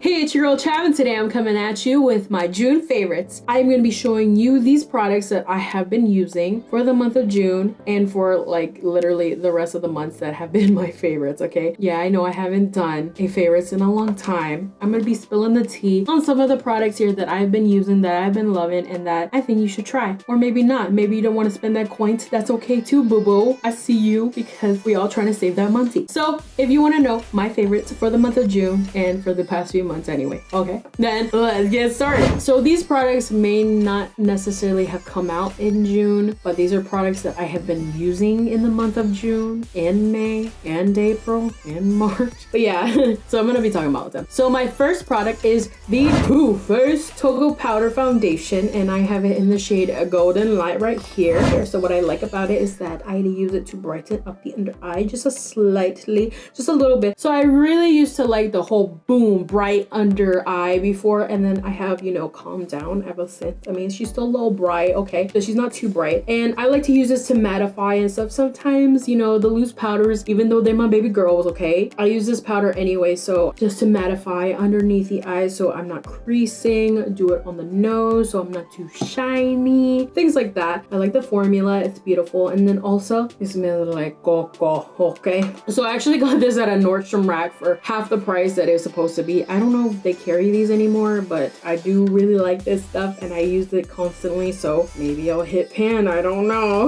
Hey, it's your girl Chab, and today I'm coming at you with my June favorites. I'm going to be showing you these products that I have been using for the month of June and for like literally the rest of the months that have been my favorites, okay? Yeah, I know I haven't done a favorites in a long time. I'm going to be spilling the tea on some of the products here that I've been using, that I've been loving, and that I think you should try. Or maybe not. Maybe you don't want to spend that coin. That's okay too, boo-boo. I see you, because we all trying to save that money. So if you want to know my favorites for the month of June and for the past few months anyway, okay, then let's get started. So these products may not necessarily have come out in June, but these are products that I have been using in the month of June and May and April and March. But yeah, so I'm gonna be talking about them. So my first product is the Too Faced Togo Powder Foundation, and I have it in the shade Golden Light right here. So what I like about it is that I use it to brighten up the under eye just a little bit. So I really used to like the whole boom bright under eye before, and then I have, you know, calmed down ever since. I mean, she's still a little bright, okay, so she's not too bright, and I like to use this to mattify and stuff. Sometimes, you know, the loose powders, even though they're my baby girls, okay, I use this powder anyway, so just to mattify underneath the eyes so I'm not creasing. Do it on the nose so I'm not too shiny, things like that. I like the formula, it's beautiful. And then also it smells like coco, okay? So I actually got this at a Nordstrom rack for half the price that it was supposed to be. I don't know if they carry these anymore, but I do really like this stuff and I use it constantly, so maybe I'll hit pan, I don't know.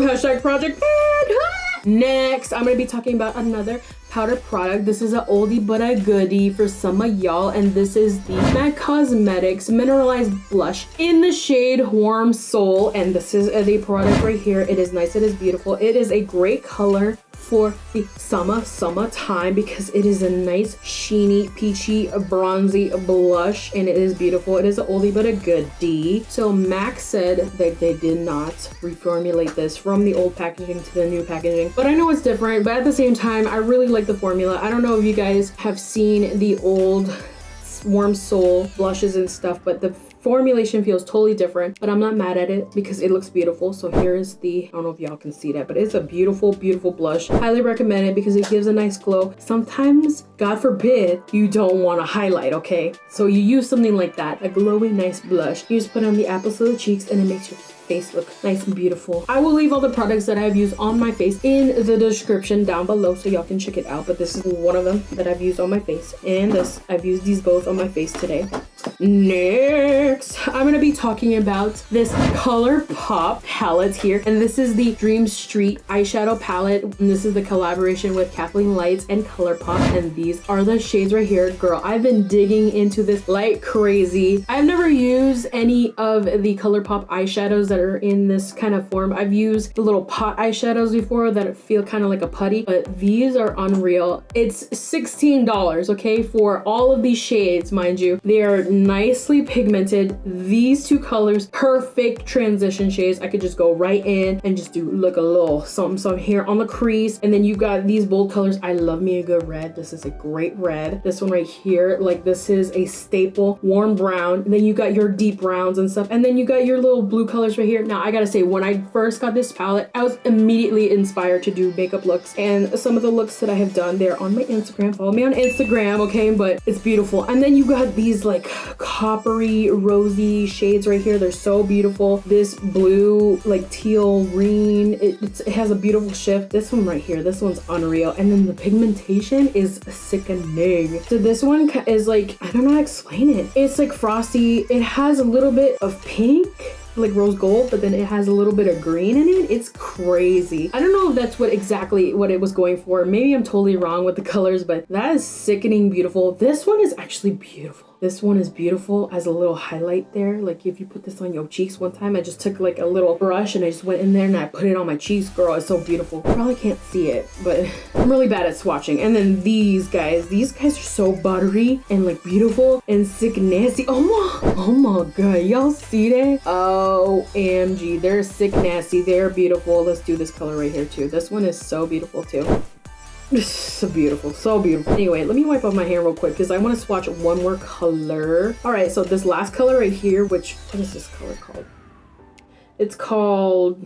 Hashtag Project Pan. Next, I'm gonna be talking about another powder product. This is an oldie but a goodie for some of y'all, and this is the MAC Cosmetics Mineralized Blush in the shade Warm Soul, and this is the product right here. It is nice, it is beautiful, it is a great color for the summertime because it is a nice sheeny peachy bronzy blush, and it is beautiful. It is an oldie but a goodie. So MAC said that they did not reformulate this from the old packaging to the new packaging, but I know it's different. But at the same time, I really like the formula. I don't know if you guys have seen the old Warm Soul blushes and stuff, but the formulation feels totally different, but I'm not mad at it because it looks beautiful. So here's the, I don't know if y'all can see that, but it's a beautiful blush. Highly recommend it because it gives a nice glow. Sometimes, God forbid, you don't want to highlight, okay? So you use something like that, a glowy nice blush. You just put on the apples of the cheeks and it makes your face look nice and beautiful. I will leave all the products that I've used on my face in the description down below so y'all can check it out, but this is one of them that I've used on my face, and this, I've used these both on my face today. Next, I'm gonna be talking about this ColourPop palette here, and this is the Dream Street eyeshadow palette, and this is the collaboration with Kathleen Lights and ColourPop, and these are the shades right here. Girl, I've been digging into this like crazy. I've never used any of the ColourPop eyeshadows that are in this kind of form. I've used the little pot eyeshadows before that feel kind of like a putty, but these are unreal. It's $16, okay, for all of these shades, mind you. They are nicely pigmented. These two colors, perfect transition shades. I could just go right in and just do look a little something here on the crease, and then you got these bold colors. I love me a good red. This is a great red. This one right here, like this is a staple warm brown, and then you got your deep browns and stuff, and then you got your little blue colors right here. Now I gotta say, when I first got this palette, I was immediately inspired to do makeup looks, and some of the looks that I have done, they're on my Instagram. Follow me on Instagram, okay? But it's beautiful. And then you got these like coppery rosy shades right here. They're so beautiful. This blue like teal green, it has a beautiful shift. This one right here, this one's unreal, and then the pigmentation is sickening. So this one is like, I don't know how to explain it. It's like frosty. It has a little bit of pink, like rose gold, but then it has a little bit of green in it. It's crazy. I don't know if that's exactly what it was going for. Maybe I'm totally wrong with the colors, but that is sickening beautiful. This one is actually beautiful. This one is beautiful as a little highlight there. Like if you put this on your cheeks, one time I just took like a little brush and I just went in there and I put it on my cheeks. Girl, it's so beautiful. You probably can't see it, but I'm really bad at swatching. And then these guys are so buttery and like beautiful and sick nasty. Oh my god, y'all see that? OMG, they're sick nasty. They're beautiful. Let's do this color right here too. This one is so beautiful too. So beautiful, so beautiful. Anyway, let me wipe off my hair real quick because I want to swatch one more color. All right, so this last color right here, which, what is this color called? It's called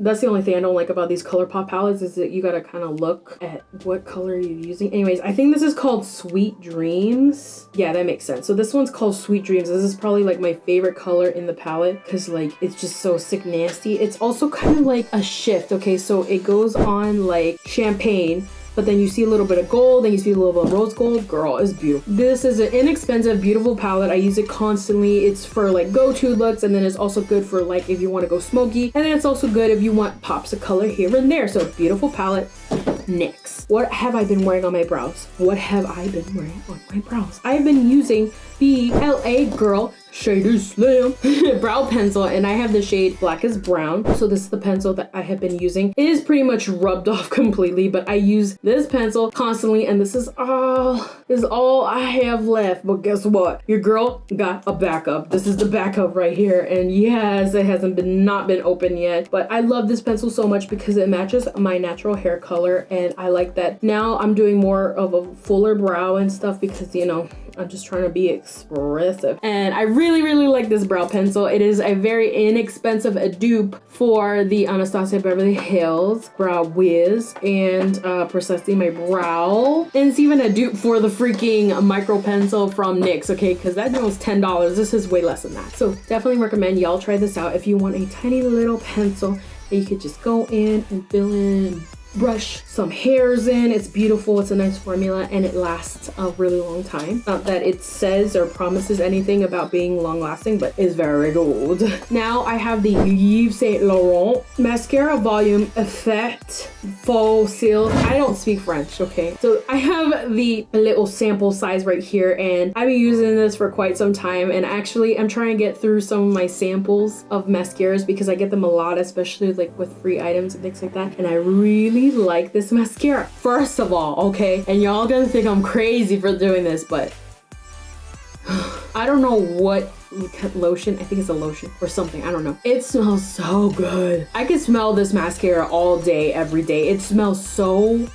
That's the only thing I don't like about these ColourPop palettes, is that you gotta kind of look at what color you're using. Anyways, I think this is called Sweet Dreams. Yeah, that makes sense. So this one's called Sweet Dreams. This is probably like my favorite color in the palette because like it's just so sick nasty. It's also kind of like a shift. Okay, so it goes on like champagne, but then you see a little bit of gold, and you see a little bit of rose gold. Girl, it's beautiful. This is an inexpensive, beautiful palette. I use it constantly. It's for like go-to looks, and then it's also good for like if you want to go smoky, and then it's also good if you want pops of color here and there. So beautiful palette. Next, what have I been wearing on my brows? What have I been wearing on my brows? I've been using the LA Girl Shader Slam brow pencil, and I have the shade Black is Brown. So this is the pencil that I have been using. It is pretty much rubbed off completely, but I use this pencil constantly, and this is all I have left. But guess what? Your girl got a backup. This is the backup right here, and yes, it hasn't been open yet, but I love this pencil so much because it matches my natural hair color, and I like that. Now I'm doing more of a fuller brow and stuff because, you know, I'm just trying to be expressive, and I really like this brow pencil. It is a very inexpensive dupe for the Anastasia Beverly Hills Brow Wiz and Precisely My Brow, and it's even a dupe for the freaking micro pencil from NYX, okay, because that was $10. This is way less than that. So definitely recommend y'all try this out if you want a tiny little pencil that you could just go in and fill in, brush some hairs in. It's beautiful. It's a nice formula, and it lasts a really long time. Not that it says or promises anything about being long lasting, but it's very good. Now I have the Yves Saint Laurent Mascara Volume Effect Faux Seal. I don't speak French, okay? So I have the little sample size right here, and I've been using this for quite some time, and actually I'm trying to get through some of my samples of mascaras because I get them a lot, especially like with free items and things like that, and I really like this mascara. First of all, okay, and y'all gonna think I'm crazy for doing this, but I don't know what lotion, I think it's a lotion or something, I don't know. It smells so good. I could smell this mascara all day, every day. It smells so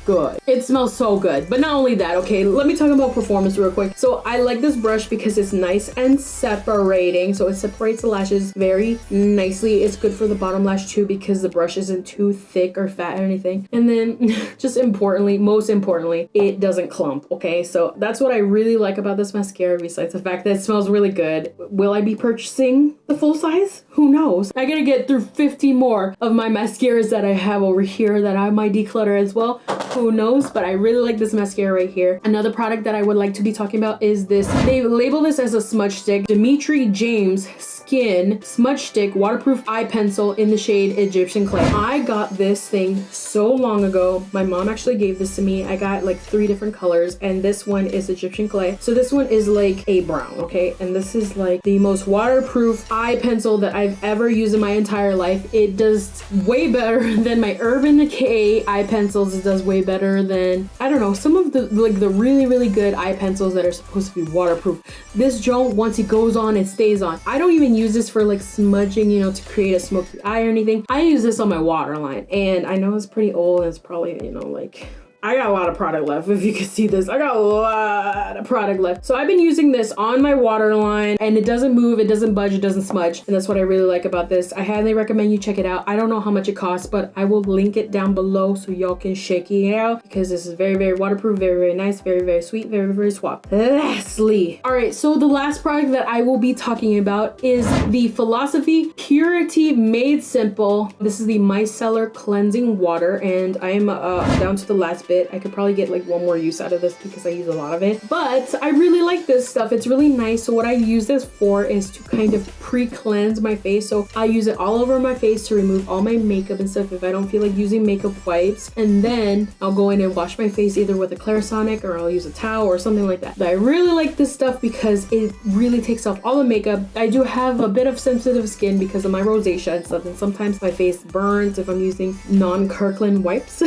good. It smells so good. But not only that, okay, let me talk about performance real quick. So I like this brush because it's nice and separating. So it separates the lashes very nicely. It's good for the bottom lash too because the brush isn't too thick or fat or anything. And then just most importantly, it doesn't clump, okay? So that's what I really like about this mascara, besides the fact that it smells really good. Will I be purchasing the full size? Who knows? I gotta get through 50 more of my mascaras that I have over here that I might declutter as well. Who knows? But I really like this mascara right here. Another product that I would like to be talking about is this. They label this as a smudge stick. Dimitri James Skin Smudge Stick Waterproof Eye Pencil in the shade Egyptian Clay. I got this thing so long ago. My mom actually gave this to me. I got like 3 different colors, and this one is Egyptian Clay. So this one is like a brown, okay? And this is like the most waterproof eye pencil that I've ever used in my entire life. It does way better than my Urban Decay eye pencils. It does way better than, I don't know, some of the like the really good eye pencils that are supposed to be waterproof. This joint, once it goes on, it stays on. I don't even use this for like smudging, you know, to create a smoky eye or anything. I use this on my waterline, and I know it's pretty old, and it's probably, you know, like, I got a lot of product left. If you can see this, I got a lot of product left. So I've been using this on my waterline, and it doesn't move, it doesn't budge, it doesn't smudge. And that's what I really like about this. I highly recommend you check it out. I don't know how much it costs, but I will link it down below so y'all can check it out, because this is very waterproof, very nice, very sweet, very suave. Lastly, all right, so the last product that I will be talking about is the Philosophy Purity Made Simple. This is the Micellar Cleansing Water, and I am down to the last bit. I could probably get like one more use out of this because I use a lot of it, but I really like this stuff. It's really nice. So what I use this for is to kind of pre-cleanse my face. So I use it all over my face to remove all my makeup and stuff if I don't feel like using makeup wipes, and then I'll go in and wash my face either with a Clarisonic or I'll use a towel or something like that. But I really like this stuff because it really takes off all the makeup. I do have a bit of sensitive skin because of my rosacea and stuff, and sometimes my face burns if I'm using non-Kirkland wipes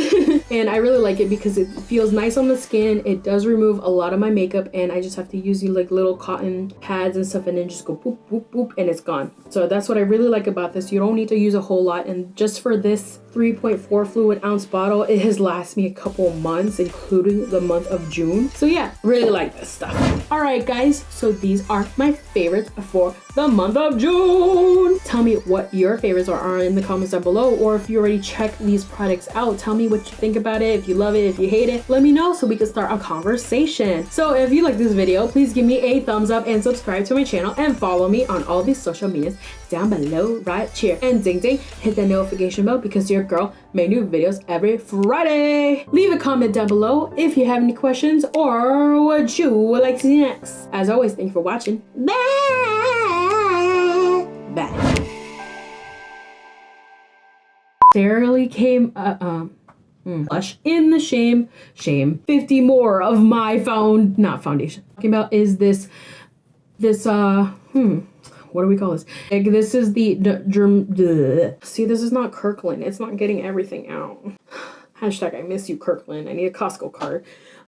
and I really like it because it feels nice on the skin. It does remove a lot of my makeup, and I just have to use like little cotton pads and stuff, and then just go boop and it's gone. So that's what I really like about this. You don't need to use a whole lot, and just for this 3.4 fluid ounce bottle. It has lasted me a couple months, including the month of June. So yeah, really like this stuff. All right, guys, so these are my favorites for the month of June. Tell me what your favorites are in the comments down below, or if you already checked these products out, tell me what you think about it. If you love it, if you hate it, let me know so we can start a conversation. So if you like this video, please give me a thumbs up and subscribe to my channel and follow me on all these social medias down below right here. And ding ding, hit the notification bell because your girl make new videos every Friday. Leave a comment down below if you have any questions or what you would like to see next. As always, thank you for watching. Bye. Bye. Sarah came blush in the shame 50 more of my not foundation. Talking about is this what do we call this? Like, this is the see, this is not Kirkland. It's not getting everything out. Hashtag I miss you, Kirkland. I need a Costco card.